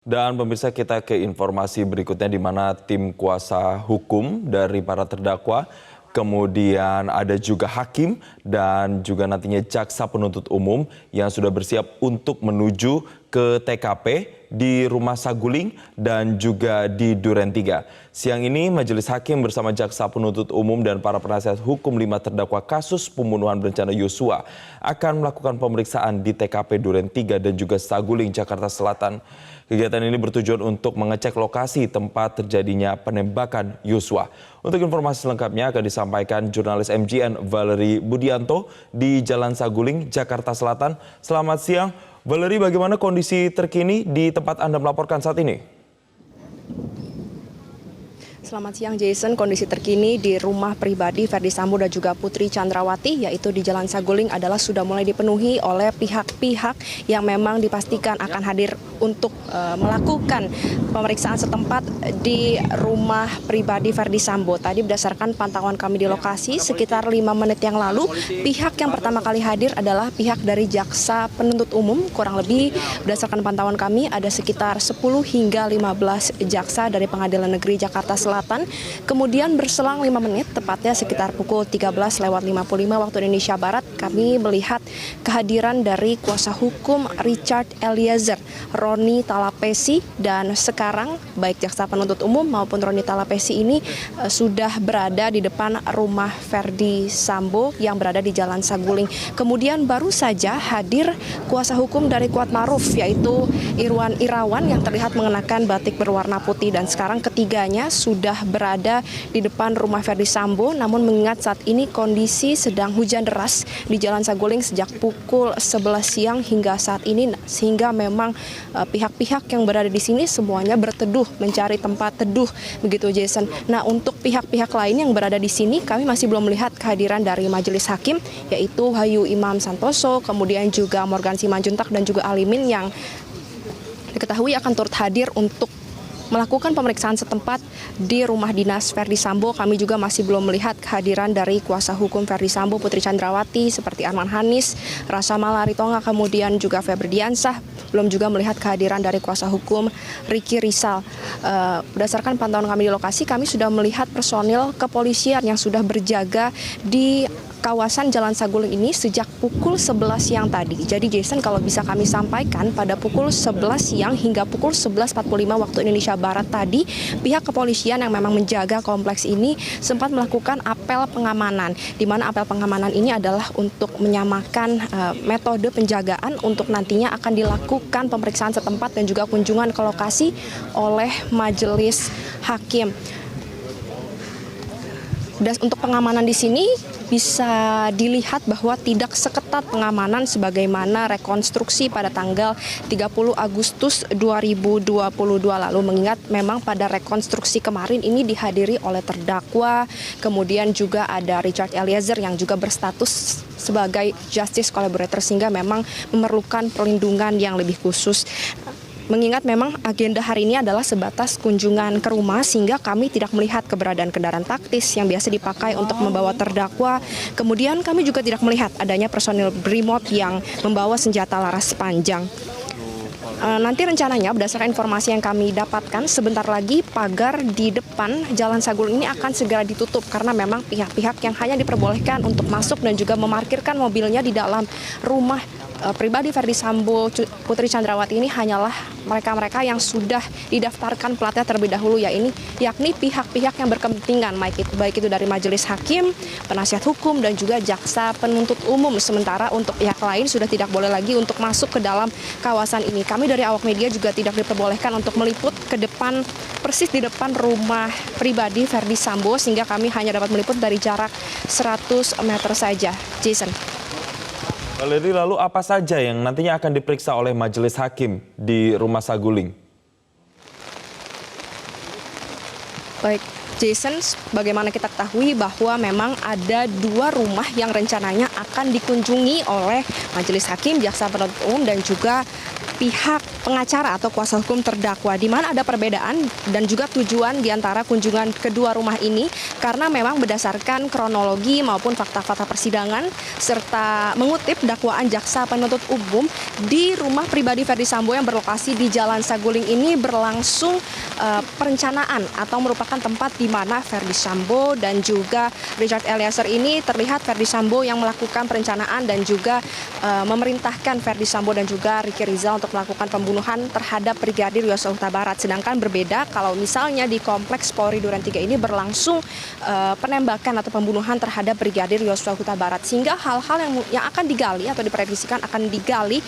Dan pemirsa, kita ke informasi berikutnya di mana tim kuasa hukum dari para terdakwa, kemudian ada juga hakim dan juga nantinya jaksa penuntut umum yang sudah bersiap untuk menuju ke TKP di Rumah Saguling dan juga di Duren 3. Siang ini Majelis Hakim bersama jaksa penuntut umum dan para penasihat hukum 5 terdakwa kasus pembunuhan berencana Yosua akan melakukan pemeriksaan di TKP Duren 3 dan juga Saguling, Jakarta Selatan. Kegiatan ini bertujuan untuk mengecek lokasi tempat terjadinya penembakan Yosua. Untuk informasi lengkapnya akan disampaikan jurnalis MGN Valerie Budianto di Jalan Saguling, Jakarta Selatan. Selamat siang, Valerie, bagaimana kondisi terkini di tempat Anda melaporkan saat ini? Selamat siang Jason, kondisi terkini di rumah pribadi Ferdy Sambo dan juga Putri Chandrawati yaitu di Jalan Saguling adalah sudah mulai dipenuhi oleh pihak-pihak yang memang dipastikan akan hadir untuk melakukan pemeriksaan setempat di rumah pribadi Ferdy Sambo. Tadi berdasarkan pantauan kami di lokasi sekitar 5 menit yang lalu, pihak yang pertama kali hadir adalah pihak dari jaksa penuntut umum. Kurang lebih berdasarkan pantauan kami ada sekitar 10 hingga 15 jaksa dari Pengadilan Negeri Jakarta Selatan. Kemudian berselang 5 menit, tepatnya sekitar pukul 13.55 waktu Indonesia Barat, kami melihat kehadiran dari kuasa hukum Richard Eliezer, Roni Talapesi, dan sekarang baik jaksa penuntut umum maupun Roni Talapesi ini sudah berada di depan rumah Ferdy Sambo yang berada di Jalan Saguling. Kemudian baru saja hadir kuasa hukum dari Kuatmaruf yaitu Irwan Irawan yang terlihat mengenakan batik berwarna putih, dan sekarang ketiganya sudah berada di depan rumah Ferdy Sambo. Namun mengingat saat ini kondisi sedang hujan deras di Jalan Saguling sejak pukul 11 siang hingga saat ini, sehingga memang pihak-pihak yang berada di sini semuanya berteduh mencari tempat teduh, begitu Jason. Nah, untuk pihak-pihak lain yang berada di sini kami masih belum melihat kehadiran dari majelis hakim yaitu Wahyu Imam Santoso, kemudian juga Morgan Simanjuntak dan juga Alimin yang diketahui akan turut hadir untuk melakukan pemeriksaan setempat di rumah dinas Ferdy Sambo. Kami juga masih belum melihat kehadiran dari kuasa hukum Ferdy Sambo, Putri Chandrawati seperti Arman Hanis, Rasa Malaritonga, kemudian juga Febri Diansah. Belum juga melihat kehadiran dari kuasa hukum Ricky Rizal. Berdasarkan pantauan kami di lokasi, kami sudah melihat personil kepolisian yang sudah berjaga di kawasan Jalan Saguling ini sejak pukul 11 siang tadi. Jadi Jason, kalau bisa kami sampaikan, pada pukul 11 siang hingga pukul 11.45 waktu Indonesia Barat tadi, pihak kepolisian yang memang menjaga kompleks ini sempat melakukan apel pengamanan, di mana apel pengamanan ini adalah untuk menyamakan metode penjagaan untuk nantinya akan dilakukan pemeriksaan setempat dan juga kunjungan ke lokasi oleh majelis hakim. Dan untuk pengamanan di sini bisa dilihat bahwa tidak seketat pengamanan sebagaimana rekonstruksi pada tanggal 30 Agustus 2022 lalu, mengingat memang pada rekonstruksi kemarin ini dihadiri oleh terdakwa, kemudian juga ada Richard Eliezer yang juga berstatus sebagai justice collaborator sehingga memang memerlukan perlindungan yang lebih khusus. Mengingat memang agenda hari ini adalah sebatas kunjungan ke rumah, sehingga kami tidak melihat keberadaan kendaraan taktis yang biasa dipakai untuk membawa terdakwa. Kemudian kami juga tidak melihat adanya personil BRIMOB yang membawa senjata laras panjang. Nanti rencananya berdasarkan informasi yang kami dapatkan, sebentar lagi pagar di depan Jalan Saguling ini akan segera ditutup karena memang pihak-pihak yang hanya diperbolehkan untuk masuk dan juga memarkirkan mobilnya di dalam rumah pribadi Ferdy Sambo, Putri Chandrawati ini hanyalah mereka-mereka yang sudah didaftarkan platnya terlebih dahulu, yakni pihak-pihak yang berkepentingan, baik itu dari majelis hakim, penasihat hukum, dan juga jaksa penuntut umum. Sementara untuk pihak lain sudah tidak boleh lagi untuk masuk ke dalam kawasan ini. Kami dari awak media juga tidak diperbolehkan untuk meliput ke depan, persis di depan rumah pribadi Ferdy Sambo, sehingga kami hanya dapat meliput dari jarak 100 meter saja. Jason. Valerie, lalu apa saja yang nantinya akan diperiksa oleh majelis hakim di Rumah Saguling? Baik, Jason, bagaimana kita ketahui bahwa memang ada 2 rumah yang rencananya akan dikunjungi oleh majelis hakim, jaksa penuntut umum, dan juga pihak pengacara atau kuasa hukum terdakwa, di mana ada perbedaan dan juga tujuan di antara kunjungan kedua rumah ini, karena memang berdasarkan kronologi maupun fakta-fakta persidangan serta mengutip dakwaan jaksa penuntut umum, di rumah pribadi Ferdy Sambo yang berlokasi di Jalan Saguling ini berlangsung perencanaan atau merupakan tempat di mana Ferdy Sambo dan juga Richard Eliezer ini terlihat Ferdy Sambo yang melakukan perencanaan dan juga memerintahkan Ferdy Sambo dan juga Ricky Rizal untuk melakukan pembunuhan terhadap Brigadir Yosua Huta Barat. Sedangkan berbeda kalau misalnya di kompleks Polri Duren 3 ini berlangsung penembakan atau pembunuhan terhadap Brigadir Yosua Huta Barat. Sehingga hal-hal yang akan digali atau diprediksikan akan digali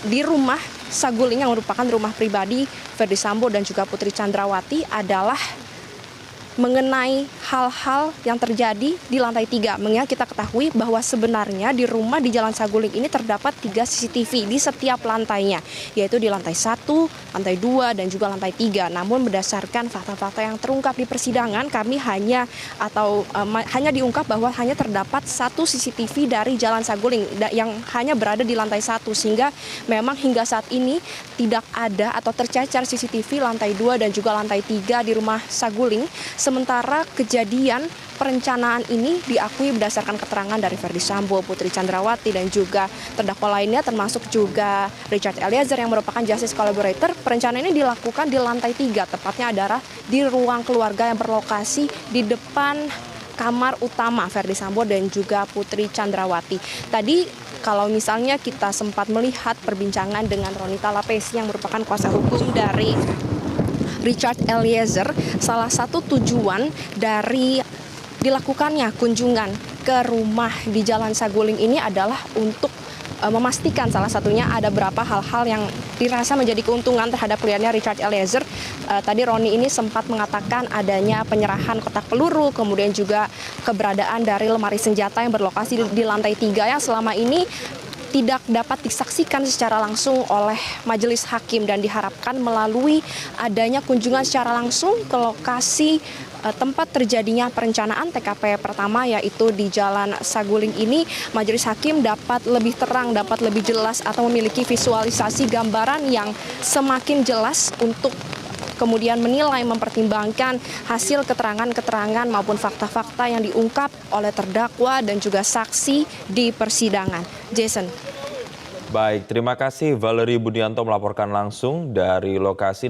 di rumah Saguling yang merupakan rumah pribadi Ferdy Sambo dan juga Putri Candrawati adalah mengenai hal-hal yang terjadi di lantai 3. Mengingat kita ketahui bahwa sebenarnya di rumah di Jalan Saguling ini terdapat 3 CCTV di setiap lantainya, yaitu di lantai 1, lantai 2, dan juga lantai 3. Namun berdasarkan fakta-fakta yang terungkap di persidangan, kami hanya diungkap bahwa hanya terdapat 1 CCTV dari Jalan Saguling yang hanya berada di lantai 1, sehingga memang hingga saat ini tidak ada atau tercecer CCTV lantai 2 dan juga lantai 3 di rumah Saguling. Sementara kejadian perencanaan ini diakui berdasarkan keterangan dari Ferdy Sambo, Putri Candrawati, dan juga terdakwa lainnya termasuk juga Richard Eliezer yang merupakan justice collaborator. Perencanaan ini dilakukan di lantai 3, tepatnya adalah di ruang keluarga yang berlokasi di depan kamar utama Ferdy Sambo dan juga Putri Candrawati. Tadi kalau misalnya kita sempat melihat perbincangan dengan Ronita Lapesi yang merupakan kuasa hukum dari Richard Eliezer, salah satu tujuan dari dilakukannya kunjungan ke rumah di Jalan Saguling ini adalah untuk memastikan salah satunya ada beberapa hal-hal yang dirasa menjadi keuntungan terhadap kliennya Richard Eliezer. Tadi Roni ini sempat mengatakan adanya penyerahan kotak peluru, kemudian juga keberadaan dari lemari senjata yang berlokasi di lantai 3 yang selama ini tidak dapat disaksikan secara langsung oleh majelis hakim, dan diharapkan melalui adanya kunjungan secara langsung ke lokasi tempat terjadinya perencanaan TKP pertama yaitu di Jalan Saguling ini, majelis hakim dapat lebih terang, dapat lebih jelas atau memiliki visualisasi gambaran yang semakin jelas untuk kemudian menilai, mempertimbangkan hasil keterangan-keterangan maupun fakta-fakta yang diungkap oleh terdakwa dan juga saksi di persidangan. Jason. Baik, terima kasih Valerie Budianto melaporkan langsung dari lokasi.